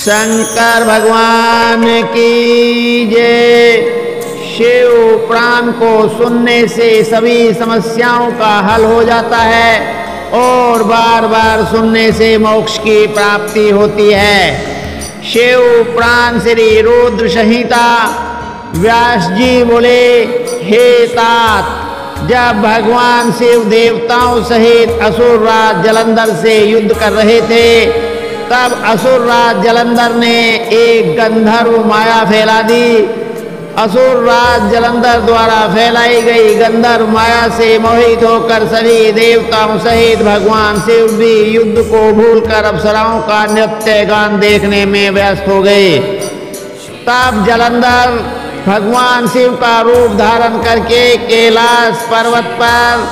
शंकर भगवान की जय। शिव पुराण को सुनने से सभी समस्याओं का हल हो जाता है और बार बार सुनने से मोक्ष की प्राप्ति होती है। शिव पुराण श्री रुद्र संहिता। व्यास जी बोले, हे तात, जब भगवान शिव देवताओं सहित असुरराज जलंधर से युद्ध कर रहे थे, तब असुरराज जलंधर ने एक गंधर्व माया फैला दी। असुरराज जलंधर द्वारा फैलाई गई गंधर्व माया से मोहित होकर सभी देवताओं सहित भगवान शिव भी युद्ध को भूलकर अप्सराओं का नृत्य गान देखने में व्यस्त हो गए। तब जलंधर भगवान शिव का रूप धारण करके कैलाश पर्वत पर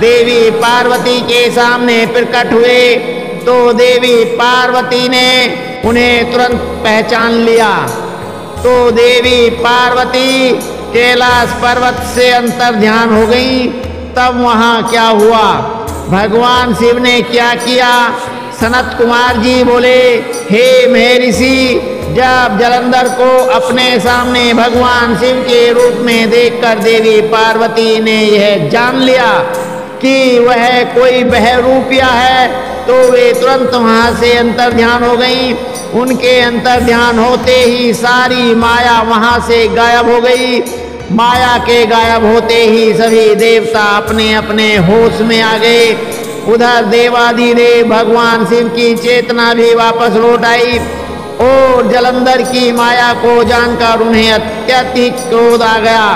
देवी पार्वती के सामने प्रकट हुए, तो देवी पार्वती ने उन्हें तुरंत पहचान लिया। तो देवी पार्वती कैलाश पर्वत से अंतर ध्यान हो गई। तब वहाँ क्या हुआ, भगवान शिव ने क्या किया? सनत कुमार जी बोले, हे महर्षि, जब जलंधर को अपने सामने भगवान शिव के रूप में देखकर देवी पार्वती ने यह जान लिया कि वह कोई बहरूपिया है, तो वे तुरंत वहां से अंतर ध्यान हो गई। उनके अंतर ध्यान होते ही सारी माया वहां से गायब हो गई। माया के गायब होते ही सभी देवता अपने अपने होश में आ गए। उधर देवाधिदेव भगवान शिव की चेतना भी वापस लौट आई और जलंधर की माया को जानकर उन्हें अत्यधिक क्रोध आ गया।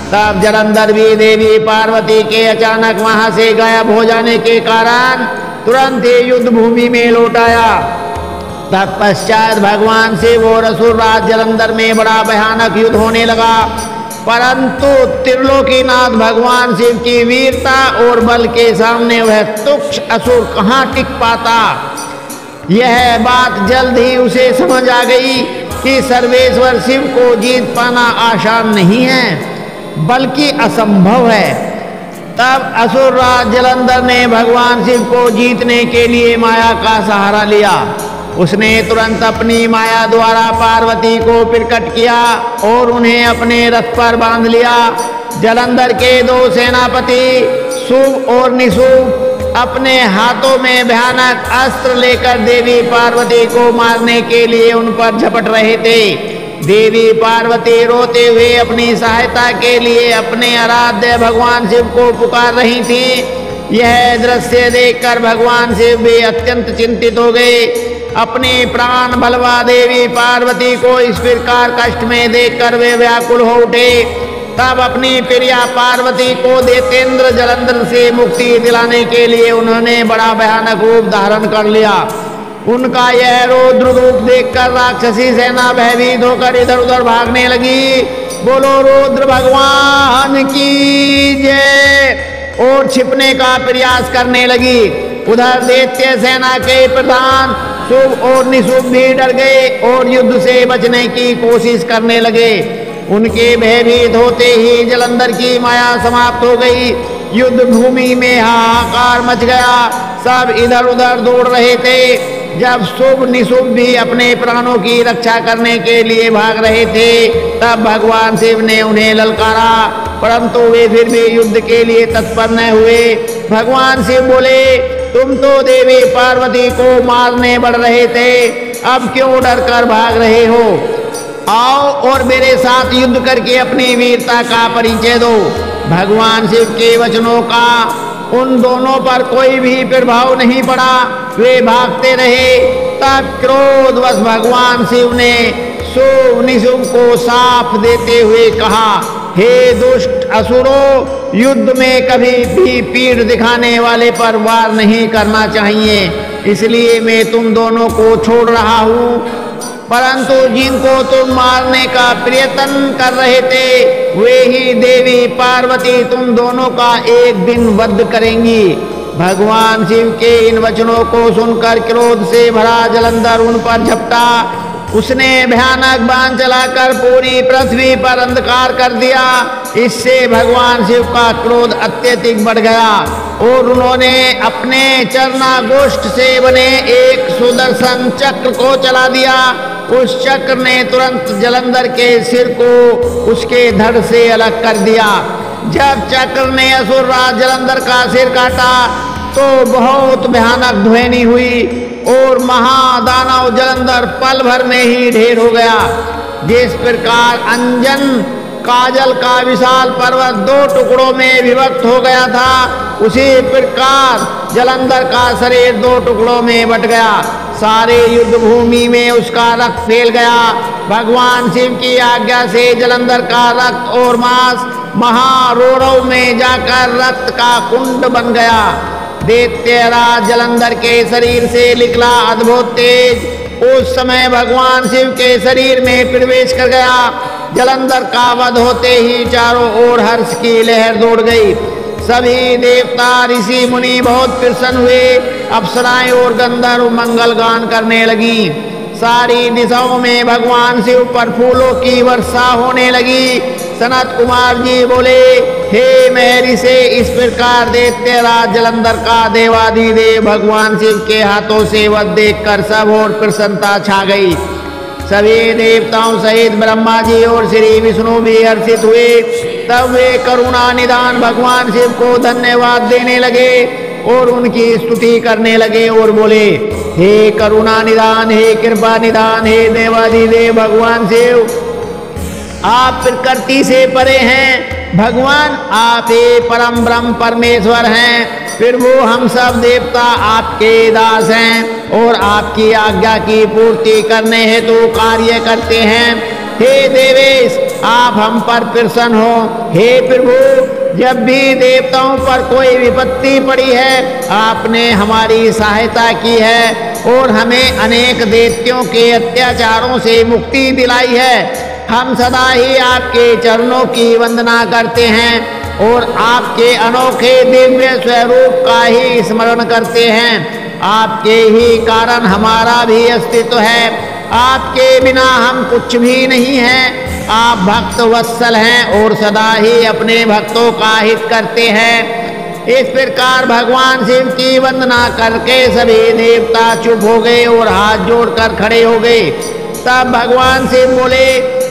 तब जलंधर भी देवी पार्वती के अचानक वहां से गायब हो जाने के कारण तुरंत ही युद्ध भूमि में लौट आया। तत्पश्चात भगवान शिव और असुरराज जलंधर में बड़ा भयानक युद्ध होने लगा, परंतु त्रिलोकीनाथ भगवान शिव की वीरता और बल के सामने वह तुच्छ असुर कहाँ टिक पाता। यह बात जल्द ही उसे समझ आ गई कि सर्वेश्वर शिव को जीत पाना आसान नहीं है, बल्कि असंभव है। तब असुरराज जलंधर ने भगवान शिव को जीतने के लिए माया का सहारा लिया। उसने तुरंत अपनी माया द्वारा पार्वती को प्रकट किया और उन्हें अपने रथ पर बांध लिया। जलंधर के दो सेनापति शुभ और निशुभ अपने हाथों में भयानक अस्त्र लेकर देवी पार्वती को मारने के लिए उन पर झपट रहे थे। देवी पार्वती रोते हुए अपनी सहायता के लिए अपने आराध्य भगवान शिव को पुकार रही थी। यह दृश्य देखकर भगवान शिव भी अत्यंत चिंतित हो गए। अपने प्राण बलवा देवी पार्वती को इस प्रकार कष्ट में देखकर वे व्याकुल हो उठे। तब अपनी प्रिया पार्वती को दैत्येंद्र जलंधर से मुक्ति दिलाने के लिए उन्होंने बड़ा भयानक रूप धारण कर लिया। उनका यह रौद्र रूप देखकर राक्षसी सेना भयभीत होकर इधर उधर भागने लगी। बोलो रुद्र भगवान की जय, और छिपने का प्रयास करने लगी। उधर दैत्य सेना के प्रधान शुभ और निशुभ भी डर गए और युद्ध से बचने की कोशिश करने लगे। उनके भयभीत होते ही जलंधर की माया समाप्त हो गई। युद्ध भूमि में हाहाकार मच गया। सब इधर उधर दौड़ रहे थे। जब शुभ निशुभ भी अपने प्राणों की रक्षा करने के लिए भाग रहे थे, तब भगवान शिव ने उन्हें ललकारा, परंतु वे फिर भी युद्ध के लिए तत्पर न हुए। भगवान शिव बोले, तुम तो देवी पार्वती को मारने बढ़ रहे थे, अब क्यों डर कर भाग रहे हो? आओ और मेरे साथ युद्ध करके अपनी वीरता का परिचय दो। भगवान शिव के वचनों का उन दोनों पर कोई भी प्रभाव नहीं पड़ा। वे भागते रहे। तब क्रोधवश भगवान शिव ने शुभ निशुभ को साफ देते हुए कहा, हे दुष्ट असुरों, युद्ध में कभी भी पीठ दिखाने वाले पर वार नहीं करना चाहिए, इसलिए मैं तुम दोनों को छोड़ रहा हूँ। परंतु जिनको तुम मारने का प्रयत्न कर रहे थे, वे ही देवी पार्वती तुम दोनों का एक दिन वध करेंगी। भगवान शिव के इन वचनों को सुनकर क्रोध से भरा जलंधर उन पर झपटा। उसने भयानक बाण चलाकर पूरी पृथ्वी पर अंधकार कर दिया। इससे भगवान शिव का क्रोध अत्यधिक बढ़ गया। और उन्होंने अपने चरणागोष्ठ से बने एक सुदर्शन चक्र को चला दिया। उस चक्र ने तुरंत जलंधर के सिर को उसके धड़ से अलग कर दिया। जब चक्र ने असुरराज जलंधर का सिर काटा तो बहुत भयानक ध्वनि हुई और महादानव जलंधर पल भर में ही ढेर हो गया। जिस प्रकार अंजन काजल का विशाल पर्वत दो टुकड़ों में विभक्त हो गया था, उसी प्रकार जलंधर का शरीर दो टुकड़ों में बट गया। सारे युद्ध भूमि में उसका रक्त फैल गया। भगवान शिव की आज्ञा से जलंधर का रक्त और मांस महारोरव में जाकर रक्त का कुंड बन गया। दैत्यराज जलंधर के शरीर से निकला अद्भुत तेज उस समय भगवान शिव के शरीर में प्रवेश कर गया। जलंधर का वध होते ही चारों ओर हर्ष की लहर दौड़ गई। सभी देवता ऋषि मुनि बहुत प्रसन्न हुए। अप्सराएं और गंधर्व मंगल गान करने लगी। सारी दिशाओं में भगवान शिव पर फूलों की वर्षा होने लगी। सनत कुमार जी बोले, हे महर्षि से इस प्रकार दैत्यराज जलंधर का देवाधिदेव भगवान शिव के हाथों से वध देखकर सब और प्रसन्नता छा गई। सभी देवताओं सहित ब्रह्मा जी और श्री विष्णु भी हर्षित हुए। तब वे करुणा निदान भगवान शिव को धन्यवाद देने लगे और उनकी स्तुति करने लगे और बोले, हे करुणा निदान, हे कृपा निदान, हे देवाधिदेव भगवान शिव, आप प्रकृति से परे हैं। भगवान आप ही परम ब्रह्म परमेश्वर हैं। फिर वो हम सब देवता आपके दास हैं और आपकी आज्ञा की पूर्ति करने हेतु तो कार्य करते हैं। हे देवेश, आप हम पर प्रसन्न हो। हे प्रभु, जब भी देवताओं पर कोई विपत्ति पड़ी है, आपने हमारी सहायता की है और हमें अनेक दैत्यों के अत्याचारों से मुक्ति दिलाई है। हम सदा ही आपके चरणों की वंदना करते हैं और आपके अनोखे दिव्य स्वरूप का ही स्मरण करते हैं। आपके ही कारण हमारा भी अस्तित्व है। आपके बिना हम कुछ भी नहीं हैं। आप भक्त वत्सल हैं और सदा ही अपने भक्तों का हित करते हैं। इस प्रकार भगवान शिव की वंदना करके सभी देवता चुप हो गए और हाथ जोड़कर खड़े हो गए। तब भगवान शिव बोले,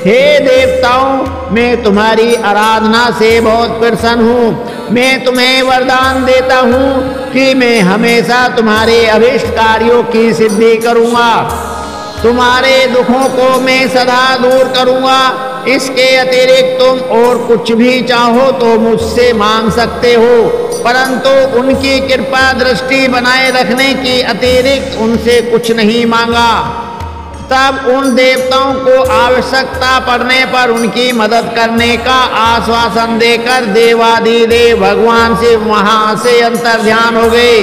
हे देवताओं, मैं तुम्हारी आराधना से बहुत प्रसन्न हूँ। मैं तुम्हें वरदान देता हूँ कि मैं हमेशा तुम्हारे अभिष्ट कार्यों की सिद्धि करूँगा। तुम्हारे दुखों को मैं सदा दूर करूँगा। इसके अतिरिक्त तुम और कुछ भी चाहो तो मुझसे मांग सकते हो, परंतु उनकी कृपा दृष्टि बनाए रखने की अतिरिक्त उनसे कुछ नहीं मांगा। तब उन देवताओं को आवश्यकता पड़ने पर उनकी मदद करने का आश्वासन देकर देवाधिदेव भगवान शिव वहां से अंतर्ध्यान हो गए।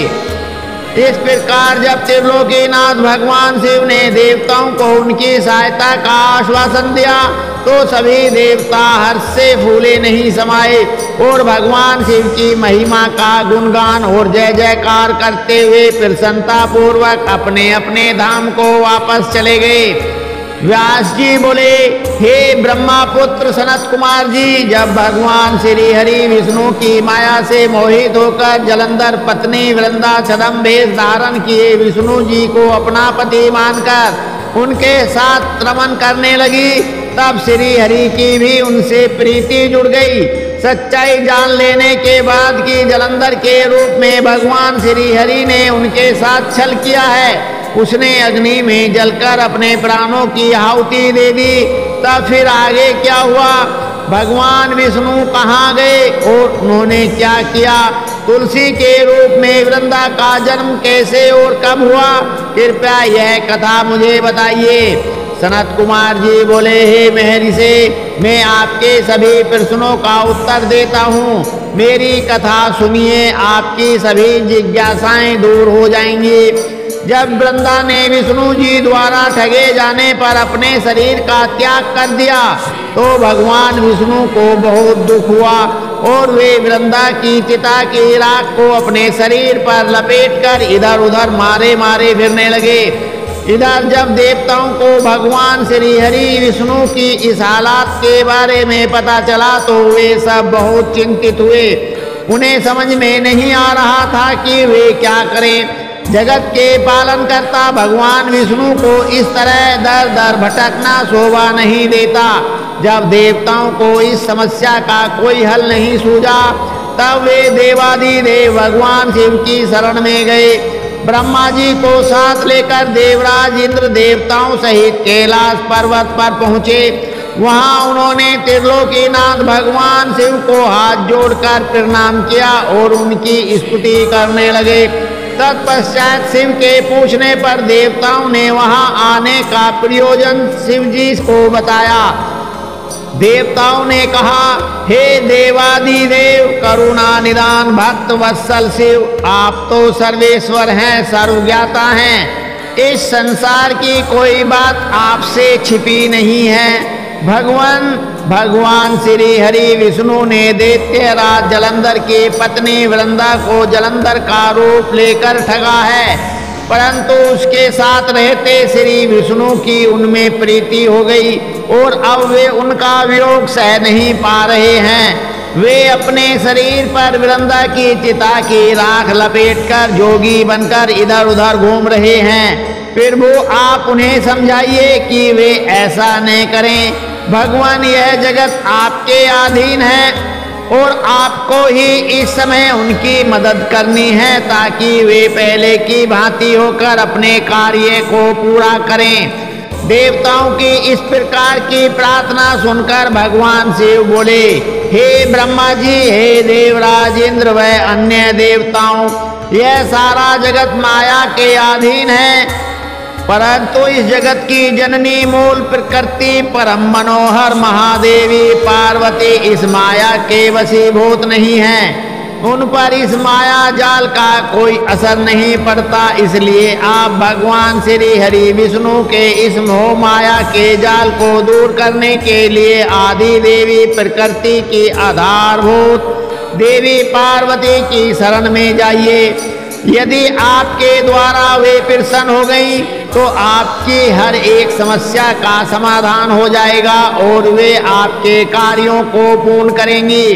इस प्रकार जब त्रिलोकीनाथ भगवान शिव ने देवताओं को उनकी सहायता का आश्वासन दिया तो सभी देवता हर्ष से फूले नहीं समाये और भगवान शिव की महिमा का गुणगान और जय जयकार करते हुए प्रसन्नता पूर्वक अपने अपने धाम को वापस चले गए। व्यास जी बोले, हे ब्रह्मा पुत्र सनत कुमार जी, जब भगवान श्री हरि विष्णु की माया से मोहित होकर जलंधर पत्नी वृंदा छद्म भेष धारण किए विष्णु जी को अपना पति मानकर उनके साथ रमन करने लगी, तब श्री हरि की भी उनसे प्रीति जुड़ गई। सच्चाई जान लेने के बाद कि जलंधर के रूप में भगवान श्री हरि ने उनके साथ छल किया है, उसने अग्नि में जलकर अपने प्राणों की आहुति दे दी। तब फिर आगे क्या हुआ? भगवान विष्णु कहाँ गए और उन्होंने क्या किया? तुलसी के रूप में वृंदा का जन्म कैसे और कब हुआ? कृपया यह कथा मुझे बताइए। सनत कुमार जी बोले, हे महर्षि, मैं आपके सभी प्रश्नों का उत्तर देता हूँ। मेरी कथा सुनिए, आपकी सभी जिज्ञासाएं दूर हो जाएंगी। जब वृंदा ने विष्णु जी द्वारा ठगे जाने पर अपने शरीर का त्याग कर दिया तो भगवान विष्णु को बहुत दुख हुआ और वे वृंदा की चिता की राख को अपने शरीर पर लपेटकर इधर उधर मारे मारे फिरने लगे। इधर जब देवताओं को भगवान श्री हरि विष्णु की इस हालात के बारे में पता चला तो वे सब बहुत चिंतित हुए उन्हें समझ में नहीं आ रहा था कि वे क्या करें। जगत के पालन करता भगवान विष्णु को इस तरह दर दर भटकना शोभा नहीं देता। जब देवताओं को इस समस्या का कोई हल नहीं सूझा, तब वे देवाधिदेव भगवान शिव की शरण में गए। ब्रह्मा जी को साथ लेकर देवराज इंद्र देवताओं सहित कैलाश पर्वत पर पहुंचे। वहां उन्होंने त्रिलोकीनाथ भगवान शिव को हाथ जोड़कर प्रणाम किया और उनकी स्तुति करने लगे। तत्पश्चात शिव के पूछने पर देवताओं ने वहां आने का प्रयोजन शिव जी को बताया। देवताओं ने कहा, हे देवाधिदेव करुणा निदान भक्त वत्सल शिव, आप तो सर्वेश्वर हैं, सर्वज्ञाता हैं। इस संसार की कोई बात आपसे छिपी नहीं है। भगवान श्री हरि विष्णु ने दैत्यराज जलंधर की पत्नी वृंदा को जलंधर का रूप लेकर ठगा है, परंतु उसके साथ रहते श्री विष्णु की उनमें प्रीति हो गई और अब वे उनका वियोग सह नहीं पा रहे हैं। वे अपने शरीर पर वृंदा की चिता की राख लपेटकर जोगी बनकर इधर उधर घूम रहे हैं। फिर वो आप उन्हें समझाइए कि वे ऐसा न करें। भगवान, यह जगत आपके अधीन है और आपको ही इस समय उनकी मदद करनी है ताकि वे पहले की भांति होकर अपने कार्य को पूरा करें। देवताओं की इस प्रकार की प्रार्थना सुनकर भगवान शिव बोले, हे ब्रह्मा जी, हे देवराज इंद्र व अन्य देवताओं, यह सारा जगत माया के अधीन है, परंतु इस जगत की जननी मूल प्रकृति परम मनोहर महादेवी पार्वती इस माया के वशीभूत नहीं है। उन पर इस माया जाल का कोई असर नहीं पड़ता। इसलिए आप भगवान श्री हरि विष्णु के इस मोह माया के जाल को दूर करने के लिए आदि देवी प्रकृति की आधारभूत देवी पार्वती की शरण में जाइए। यदि आपके द्वारा वे प्रसन्न हो गई तो आपकी हर एक समस्या का समाधान हो जाएगा और वे आपके कार्यों को पूर्ण करेंगी।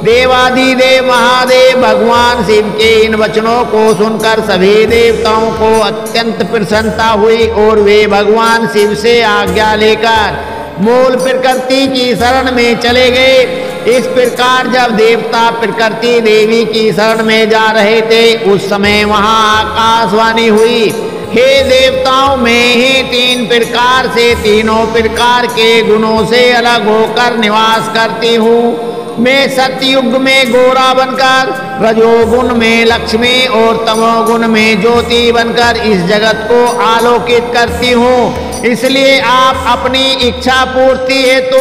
देवाधिदेव महादेव भगवान शिव के इन वचनों को सुनकर सभी देवताओं को अत्यंत प्रसन्नता हुई और वे भगवान शिव से आज्ञा लेकर मूल प्रकृति की शरण में चले गए। इस प्रकार जब देवता प्रकृति देवी की शरण में जा रहे थे, उस समय वहां आकाशवाणी हुई, हे देवताओं, मैं ही तीन प्रकार से तीनों प्रकार के गुणों से अलग होकर निवास करती हूँ। मैं सतयुग में गोरा बनकर, रजोगुण में लक्ष्मी और तमोगुण में ज्योति बनकर इस जगत को आलोकित करती हूँ। इसलिए आप अपनी इच्छा पूर्ति हेतु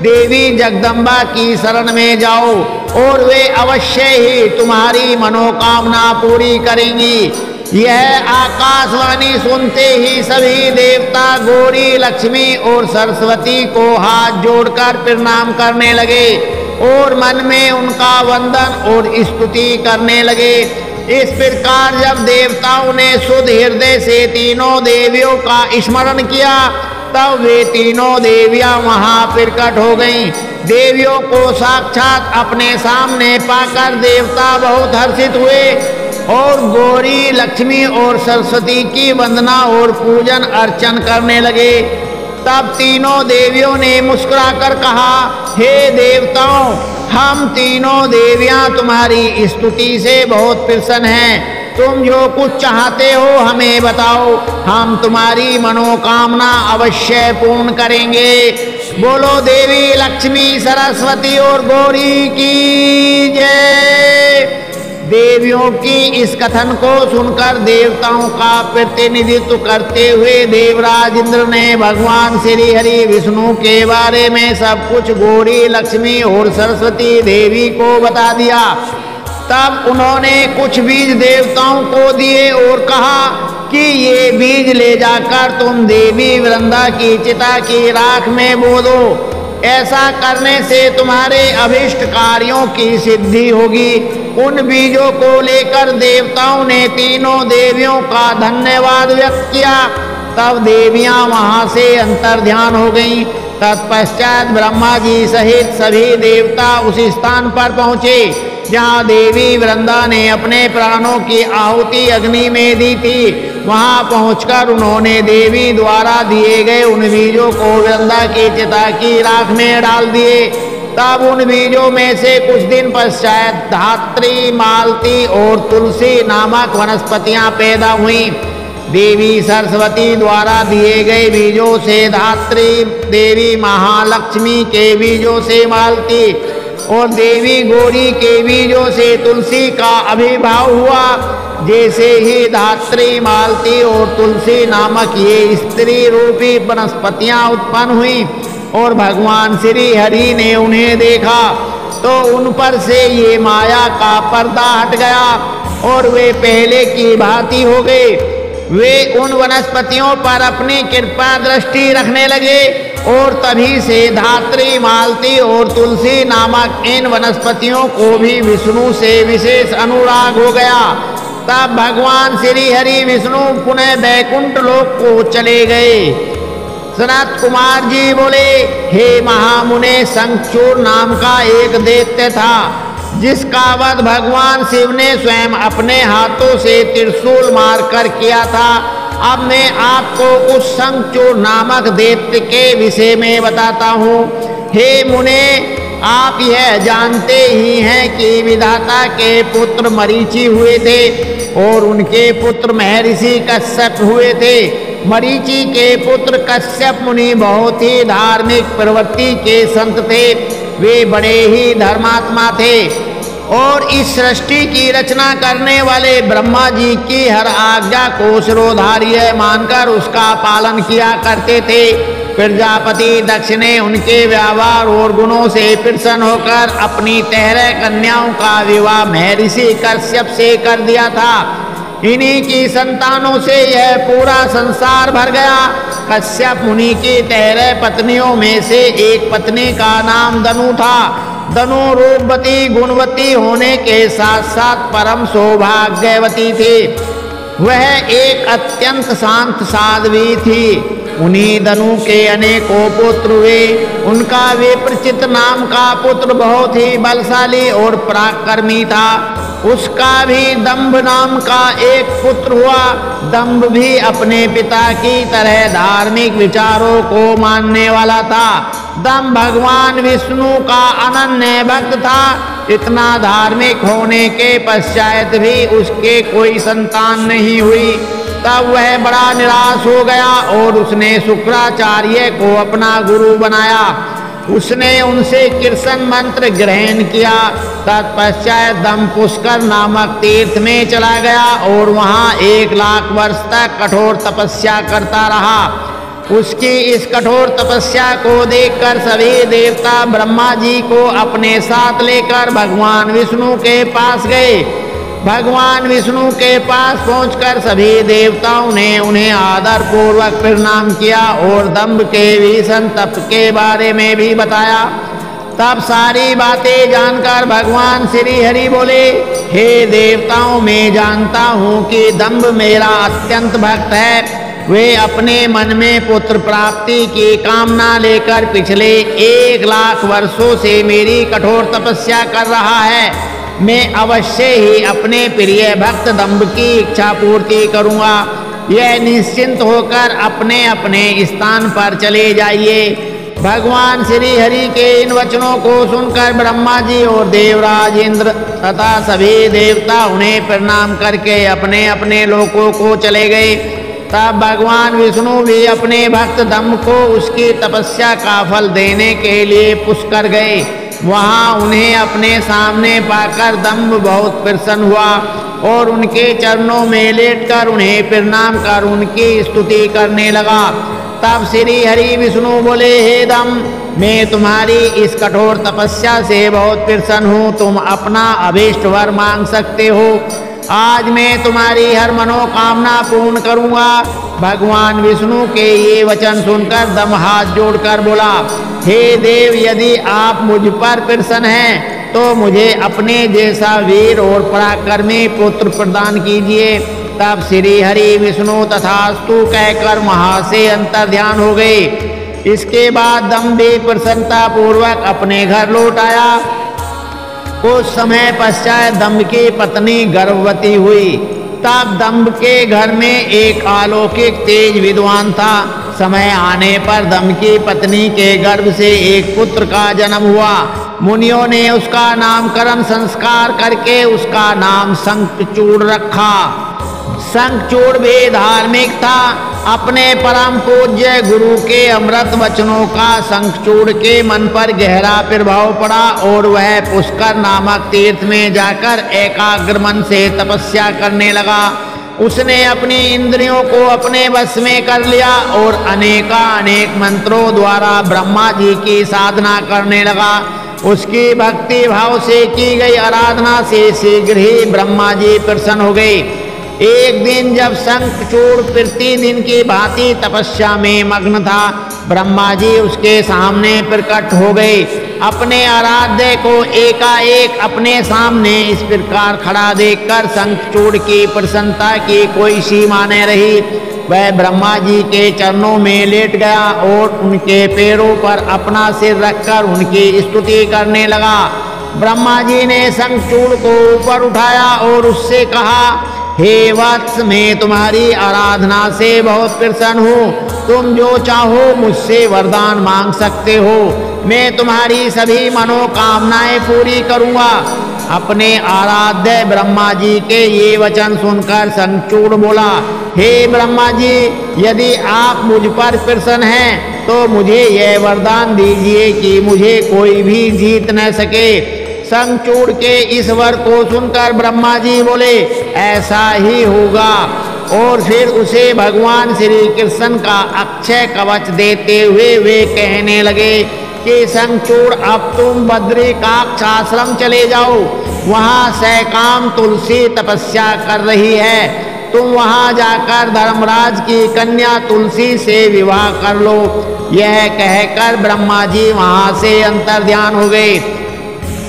देवी जगदम्बा की शरण में जाओ और वे अवश्य ही तुम्हारी मनोकामना पूरी करेंगी। यह आकाशवाणी सुनते ही सभी देवता गौरी, लक्ष्मी और सरस्वती को हाथ जोड़कर प्रणाम करने लगे और मन में उनका वंदन और स्तुति करने लगे। इस प्रकार जब देवताओं ने शुद्ध हृदय से तीनों देवियों का स्मरण किया, तब वे तीनों देवियां वहां प्रकट हो गईं। देवियों को साक्षात अपने सामने पाकर देवता बहुत हर्षित हुए और गौरी, लक्ष्मी और सरस्वती की वंदना और पूजन अर्चन करने लगे। तब तीनों देवियों ने मुस्कुराकर कहा, हे देवताओं, हम तीनों देवियां तुम्हारी स्तुति से बहुत प्रसन्न हैं। तुम जो कुछ चाहते हो हमें बताओ, हम तुम्हारी मनोकामना अवश्य पूर्ण करेंगे। बोलो देवी लक्ष्मी, सरस्वती और गौरी की जय। देवियों की इस कथन को सुनकर देवताओं का प्रतिनिधित्व करते हुए देवराज इंद्र ने भगवान श्री हरि विष्णु के बारे में सब कुछ गौरी, लक्ष्मी और सरस्वती देवी को बता दिया। तब उन्होंने कुछ बीज देवताओं को दिए और कहा कि ये बीज ले जाकर तुम देवी वृंदा की चिता की राख में बो दो। ऐसा करने से तुम्हारे अभिष्ट कार्यों की सिद्धि होगी। उन बीजों को लेकर देवताओं ने तीनों देवियों का धन्यवाद व्यक्त किया। तब देवियां वहां से अंतर्ध्यान हो गईं। तत्पश्चात ब्रह्मा जी सहित सभी देवता उस स्थान पर पहुंचे जहाँ देवी वृंदा ने अपने प्राणों की आहुति अग्नि में दी थी, वहां पहुंचकर उन्होंने देवी द्वारा दिए गए उन बीजों को वृंदा की चिता की राख में डाल दिए। तब उन बीजों में से कुछ दिन पश्चात धात्री, मालती और तुलसी नामक वनस्पतियां पैदा हुई। देवी सरस्वती द्वारा दिए गए बीजों से धात्री, देवी महालक्ष्मी के बीजों से मालती और देवी गौरी के बीजों से तुलसी का आविर्भाव हुआ। जैसे ही धात्री, मालती और तुलसी नामक ये स्त्री रूपी वनस्पतियां उत्पन्न हुई और भगवान श्री हरि ने उन्हें देखा तो उन पर से ये माया का पर्दा हट गया और वे पहले की भांति हो गए। वे उन वनस्पतियों पर अपनी कृपा दृष्टि रखने लगे और तभी से धात्री, मालती और तुलसी नामक इन वनस्पतियों को भी विष्णु से विशेष अनुराग हो गया। तब भगवान श्री हरि विष्णु पुनः वैकुंठ लोक को चले गए। सनत कुमार जी बोले, हे महामुने, शंखचूड़ नाम का एक दैत्य था जिसका वध भगवान शिव ने स्वयं अपने हाथों से त्रिशूल मारकर किया था। अब मैं आपको उस शंखचूड़ नामक दैत्य के विषय में बताता हूँ। हे मुने, आप यह जानते ही हैं कि विधाता के पुत्र मरीचि हुए थे और उनके पुत्र महर्षि कश्यप हुए थे। मरीचि के पुत्र कश्यप मुनि बहुत ही धार्मिक प्रवृत्ति के संत थे। वे बड़े ही धर्मात्मा थे और इस सृष्टि की रचना करने वाले ब्रह्मा जी की हर आज्ञा को शिरोधार्य मानकर उसका पालन किया करते थे। प्रजापति दक्ष ने उनके व्यवहार और गुणों से प्रसन्न होकर अपनी 13 कन्याओं का विवाह महर्षि कश्यप से कर दिया था। इन्हीं की संतानों से यह पूरा संसार भर गया। कश्यप मुनि की 13 पत्नियों में से एक पत्नी का नाम दनु था। दनु रूपवती, गुणवती होने के साथ साथ परम सौभाग्यवती थी। वह एक अत्यंत शांत साध्वी थी। उन्हीं दनु के अनेकों पुत्र हुए। उनका विप्रचित नाम का पुत्र बहुत ही बलशाली और पराक्रमी था। उसका भी दंभ नाम का एक पुत्र हुआ। दंभ भी अपने पिता की तरह धार्मिक विचारों को मानने वाला था। दंभ भगवान विष्णु का अनन्य भक्त था। इतना धार्मिक होने के पश्चात भी उसके कोई संतान नहीं हुई। तब वह बड़ा निराश हो गया और उसने शुक्राचार्य को अपना गुरु बनाया। उसने उनसे कृष्ण मंत्र ग्रहण किया। तत्पश्चात दंभ पुष्कर नामक तीर्थ में चला गया और वहां 1 लाख वर्ष तक कठोर तपस्या करता रहा। उसकी इस कठोर तपस्या को देखकर सभी देवता ब्रह्मा जी को अपने साथ लेकर भगवान विष्णु के पास गए। भगवान विष्णु के पास पहुंचकर सभी देवताओं ने उन्हें आदर पूर्वक प्रणाम किया और दंभ के भीषण तप के बारे में भी बताया। तब सारी बातें जानकर भगवान श्री हरि बोले, हे देवताओं, मैं जानता हूँ कि दंभ मेरा अत्यंत भक्त है। वे अपने मन में पुत्र प्राप्ति की कामना लेकर पिछले 1 लाख वर्षों से मेरी कठोर तपस्या कर रहा है। मैं अवश्य ही अपने प्रिय भक्त दंभ की इच्छा पूर्ति करूँगा। यह निश्चिंत होकर अपने अपने स्थान पर चले जाइए। भगवान श्री हरि के इन वचनों को सुनकर ब्रह्मा जी और देवराज इंद्र तथा सभी देवता उन्हें प्रणाम करके अपने अपने लोकों को चले गए। तब भगवान विष्णु भी अपने भक्त दंभ को उसकी तपस्या का फल देने के लिए पुष्कर गए। वहां उन्हें अपने सामने पाकर दंभ बहुत प्रसन्न हुआ और उनके चरणों में लेटकर उन्हें प्रणाम कर उनकी स्तुति करने लगा। तब श्री हरि विष्णु बोले, हे दंभ, मैं तुम्हारी इस कठोर तपस्या से बहुत प्रसन्न हूँ। तुम अपना अभीष्ट वर मांग सकते हो। आज मैं तुम्हारी हर मनोकामना पूर्ण करूँगा। भगवान विष्णु के ये वचन सुनकर दंभ हाथ जोड़कर बोला, हे देव, यदि आप मुझ पर प्रसन्न हैं तो मुझे अपने जैसा वीर और पराक्रमी पुत्र प्रदान कीजिए। तब श्री हरि विष्णु तथास्तु कहकर वहां से अंतर ध्यान हो गए। इसके बाद दंभ भी प्रसन्नता पूर्वक अपने घर लौट आया। कुछ समय पश्चात दंभ की पत्नी गर्भवती हुई। तब दंभ के घर में एक अलौकिक तेज विद्वान था। समय आने पर दंभ की पत्नी के गर्भ से एक पुत्र का जन्म हुआ। मुनियों ने उसका नामकरण संस्कार करके उसका नाम शंखचूड़ रखा। शंखचूड़ भी धार्मिक था। अपने परम पूज्य गुरु के अमृत वचनों का शंखचूड़ के मन पर गहरा प्रभाव पड़ा और वह पुष्कर नामक तीर्थ में जाकर एकाग्र मन से तपस्या करने लगा। उसने अपनी इंद्रियों को अपने वश में कर लिया और अनेक मंत्रों द्वारा ब्रह्मा जी की साधना करने लगा। उसकी भक्ति भाव से की गई आराधना से शीघ्र ही ब्रह्मा जी प्रसन्न हो गए। एक दिन जब शंखचूड़ प्रतिदिन की भांति तपस्या में मग्न था, ब्रह्मा जी उसके सामने प्रकट हो गए। अपने आराध्य को एकाएक अपने सामने इस प्रकार खड़ा देखकर शंखचूड़ की प्रसन्नता की कोई सीमा न रही। वह ब्रह्मा जी के चरणों में लेट गया और उनके पैरों पर अपना सिर रखकर उनकी स्तुति करने लगा। ब्रह्मा जी ने शंखचूड़ को ऊपर उठाया और उससे कहा, हे वत्स, मैं तुम्हारी आराधना से बहुत प्रसन्न हूँ। तुम जो चाहो मुझसे वरदान मांग सकते हो। मैं तुम्हारी सभी मनोकामनाएं पूरी करूँगा। अपने आराध्य ब्रह्मा जी के ये वचन सुनकर शंखचूड़ बोला, हे ब्रह्मा जी, यदि आप मुझ पर प्रसन्न हैं तो मुझे यह वरदान दीजिए कि मुझे कोई भी जीत न सके। शंखचूड़ के इस वर को सुनकर ब्रह्मा जी बोले, ऐसा ही होगा। और फिर उसे भगवान श्री कृष्ण का अक्षय कवच देते हुए वे कहने लगे कि शंखचूड़, अब तुम बद्रिकाक्ष आश्रम चले जाओ। वहाँ सैकाम तुलसी तपस्या कर रही है। तुम वहाँ जाकर धर्मराज की कन्या तुलसी से विवाह कर लो। यह कहकर ब्रह्मा जी वहाँ से अंतर्ध्यान हो गए।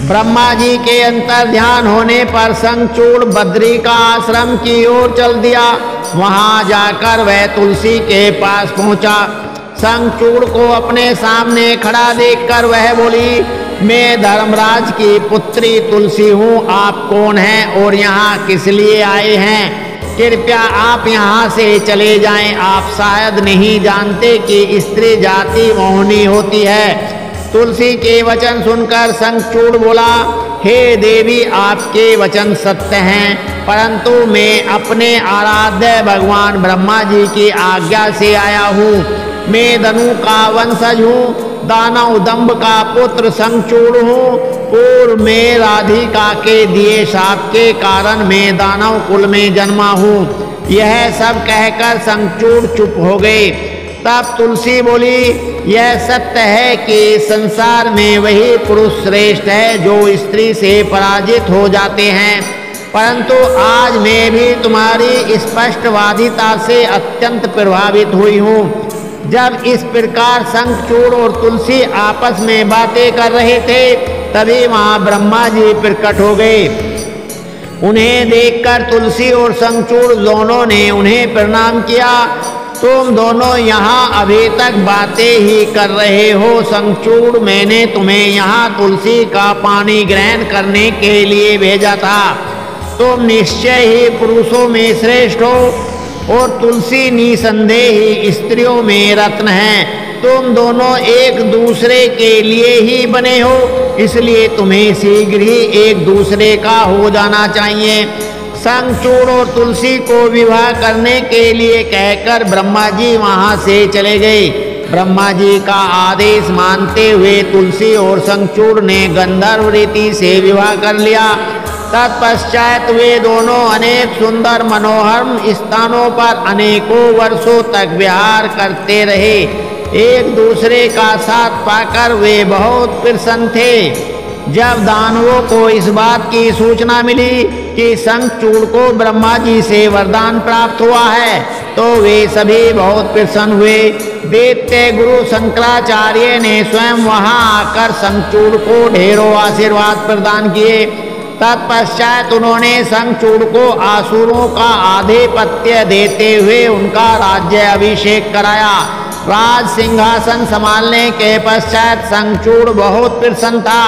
ब्रह्मा जी के अंतर ध्यान होने पर शंखचूड़ बद्री का आश्रम की ओर चल दिया। वहां जाकर वह तुलसी के पास पहुंचा। शंखचूड़ को अपने सामने खड़ा देखकर वह बोली, मैं धर्मराज की पुत्री तुलसी हूँ। आप कौन हैं और यहाँ किस लिए आए हैं? कृपया आप यहाँ से चले जाएं। आप शायद नहीं जानते कि स्त्री जाति मोहिनी होती है। तुलसी के वचन सुनकर शंखचूड़ बोला, हे देवी, आपके वचन सत्य हैं, परंतु मैं अपने आराध्य भगवान ब्रह्मा जी की आज्ञा से आया हूँ। मैं धनु का वंशज हूँ, दानव दंभ का पुत्र शंखचूड़ हूँ। पूर्व में राधिका के दिए शाप के कारण मैं दानव कुल में जन्मा हूँ। यह सब कहकर शंखचूड़ चुप हो गए। तब तुलसी बोली, यह सत्य है कि संसार में वही पुरुष श्रेष्ठ है जो स्त्री से पराजित हो जाते हैं, परंतु आज मैं भी तुम्हारी स्पष्टवादिता से अत्यंत प्रभावित हुई हूँ। जब इस प्रकार शंखचूड़ और तुलसी आपस में बातें कर रहे थे, तभी वहाँ ब्रह्मा जी प्रकट हो गए। उन्हें देखकर तुलसी और शंखचूड़ दोनों ने उन्हें प्रणाम किया। तुम दोनों यहाँ अभी तक बातें ही कर रहे हो। शंखचूड़, मैंने तुम्हें यहाँ तुलसी का पानी ग्रहण करने के लिए भेजा था। तुम निश्चय ही पुरुषों में श्रेष्ठ हो और तुलसी निसंदेह ही स्त्रियों में रत्न है। तुम दोनों एक दूसरे के लिए ही बने हो, इसलिए तुम्हें शीघ्र ही एक दूसरे का हो जाना चाहिए। शंखचूड़ और तुलसी को विवाह करने के लिए कहकर ब्रह्मा जी वहाँ से चले गए। ब्रह्मा जी का आदेश मानते हुए तुलसी और शंखचूड़ ने गंधर्व रीति से विवाह कर लिया। तत्पश्चात वे दोनों अनेक सुंदर मनोहर स्थानों पर अनेकों वर्षों तक विहार करते रहे। एक दूसरे का साथ पाकर वे बहुत प्रसन्न थे। जब दानवों को इस बात की सूचना मिली कि शंखचूड़ को ब्रह्मा जी से वरदान प्राप्त हुआ है, तो वे सभी बहुत प्रसन्न हुए। दैत्य गुरु शंकराचार्य ने स्वयं वहां आकर शंखचूड़ को ढेरों आशीर्वाद प्रदान किए। तत्पश्चात उन्होंने शंखचूड़ को आसुरों का आधिपत्य देते हुए उनका राज्य अभिषेक कराया। राज सिंहासन संभालने के पश्चात शंखचूड़ बहुत प्रसन्न था।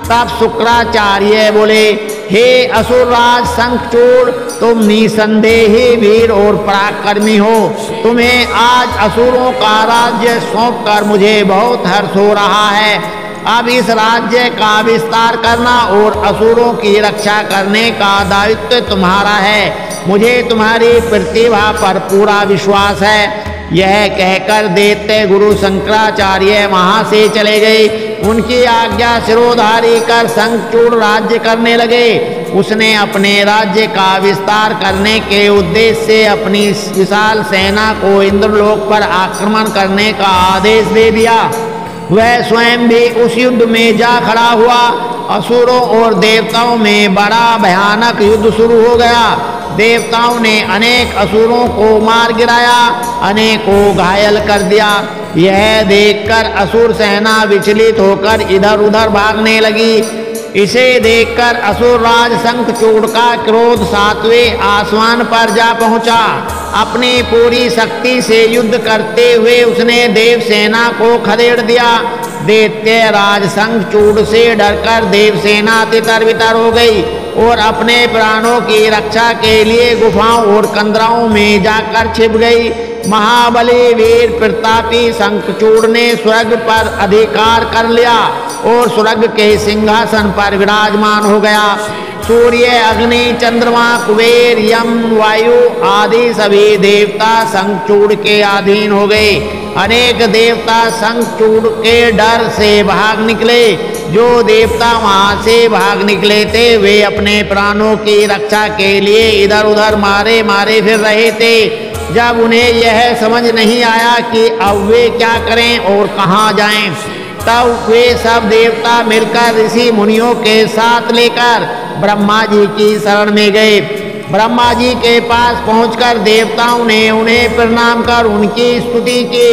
तब शुक्राचार्य बोले, हे असुरराज शंखचूड़, तुम निसंदेही वीर और पराक्रमी हो। तुम्हें आज असुरों का राज्य सौंपकर मुझे बहुत हर्ष हो रहा है। अब इस राज्य का विस्तार करना और असुरों की रक्षा करने का दायित्व तुम्हारा है। मुझे तुम्हारी प्रतिभा पर पूरा विश्वास है। यह कहकर दैत्य गुरु शंकराचार्य वहां से चले गए। उनकी आज्ञा सिरोधारी कर शंखचूड़ राज्य करने लगे। उसने अपने राज्य का विस्तार करने के उद्देश्य से अपनी विशाल सेना को इंद्रलोक पर आक्रमण करने का आदेश दे दिया। वह स्वयं भी उस युद्ध में जा खड़ा हुआ। असुरों और देवताओं में बड़ा भयानक युद्ध शुरू हो गया। देवताओं ने अनेक असुरों को मार गिराया, अनेकों घायल कर दिया। यह देखकर असुर सेना विचलित होकर इधर उधर भागने लगी। इसे देखकर असुरराज शंखचूड़ का क्रोध 7वें आसमान पर जा पहुंचा। अपनी पूरी शक्ति से युद्ध करते हुए उसने देव सेना को खदेड़ दिया। दैत्य राज शंखचूड़ से डरकर देव सेना तितर बितर हो गई और अपने प्राणों की रक्षा के लिए गुफाओं और कंदराओं में जाकर छिप गई। महाबली वीर प्रतापी शंखचूड़ ने स्वर्ग पर अधिकार कर लिया और स्वर्ग के सिंहासन पर विराजमान हो गया। सूर्य, अग्नि, चंद्रमा, कुबेर, यम, वायु आदि सभी देवता शंखचूड़ के अधीन हो गए। अनेक देवता शंखचूड़ के डर से भाग निकले। जो देवता वहां से भाग निकले थे वे अपने प्राणों की रक्षा के लिए इधर उधर मारे मारे फिर रहे थे। जब उन्हें यह समझ नहीं आया कि अब वे क्या करें और कहाँ जाएं, तब वे सब देवता मिलकर ऋषि मुनियों के साथ लेकर ब्रह्मा जी की शरण में गए। ब्रह्मा जी के पास पहुंचकर देवताओं ने उन्हें प्रणाम कर उनकी स्तुति की।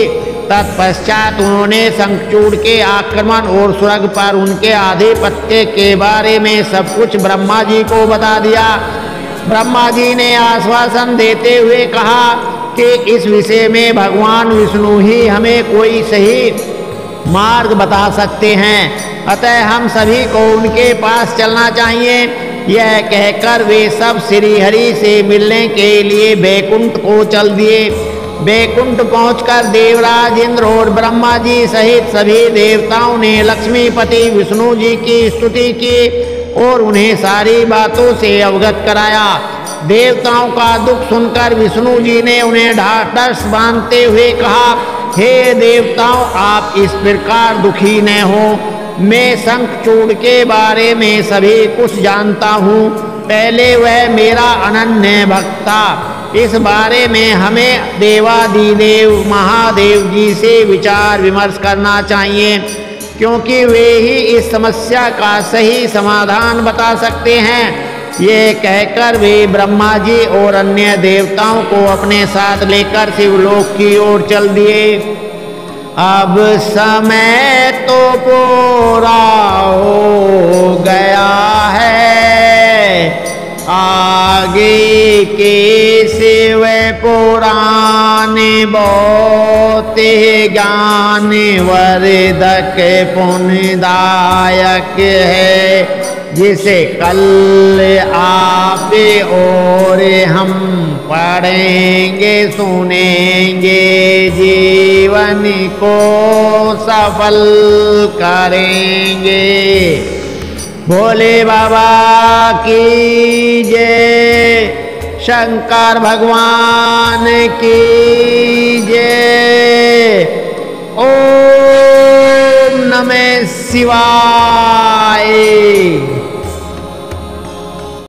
तत्पश्चात उन्होंने शंखचूड़ के आक्रमण और स्वर्ग पर उनके आधिपत्य के बारे में सब कुछ ब्रह्मा जी को बता दिया। ब्रह्मा जी ने आश्वासन देते हुए कहा कि इस विषय में भगवान विष्णु ही हमें कोई सही मार्ग बता सकते हैं, अतः हम सभी को उनके पास चलना चाहिए। यह कहकर वे सब श्री हरि से मिलने के लिए बैकुंठ को चल दिए। बैकुंठ पहुंचकर देवराज इंद्र और ब्रह्मा जी सहित सभी देवताओं ने लक्ष्मीपति विष्णु जी की स्तुति की और उन्हें सारी बातों से अवगत कराया। देवताओं का दुख सुनकर विष्णु जी ने उन्हें ढाढ़स बांधते हुए कहा, हे देवताओं, आप इस प्रकार दुखी न हो। मैं शंखचूड़ के बारे में सभी कुछ जानता हूँ। पहले वह मेरा अनन्य भक्त था। इस बारे में हमें देवादिदेव महादेव जी से विचार विमर्श करना चाहिए, क्योंकि वे ही इस समस्या का सही समाधान बता सकते हैं। ये कहकर वे ब्रह्मा जी और अन्य देवताओं को अपने साथ लेकर शिवलोक की ओर चल दिए। अब समय तो पूरा हो गया है, आगे के शिव पुराने बहुत ज्ञान वर्धक पुण्यदायक है, जिसे कल आप और हम पढ़ेंगे सुनेंगे, जीवन को सफल करेंगे। भोले बाबा की जय, शंकर भगवान की जय। ओम नमः शिवाय।